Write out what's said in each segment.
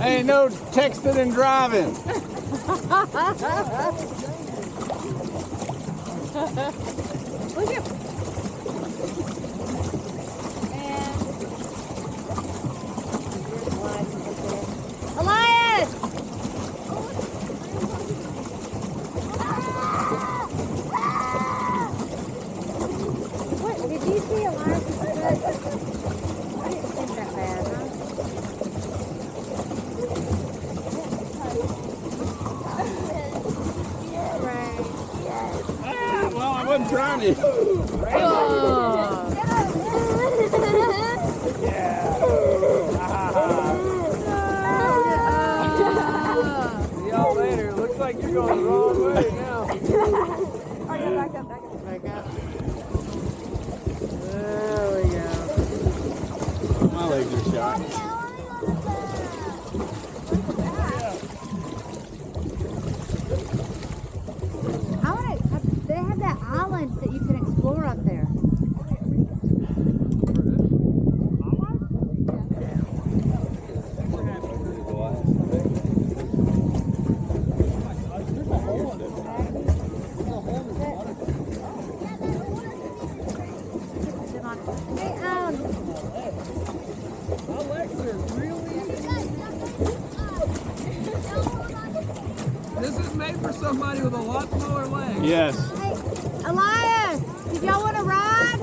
Ain't no texting and driving. Look at. Elias! What? Did you see Elias? I didn't think that bad, huh? Right. Yes. Well, I wasn't trying to. See y'all later. Looks like you're going the wrong way now. Back up. There we go. My legs are shot. They have that island that you can explore up there. This is made for somebody with a lot smaller legs. Yes. Hey, Elias, did y'all want to ride?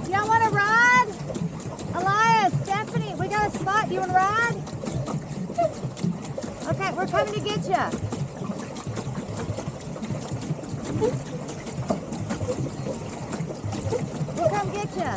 Y'all want to ride? Elias, Stephanie, we got a spot. Do you want to ride? Okay, we're coming to get you. We'll come get you.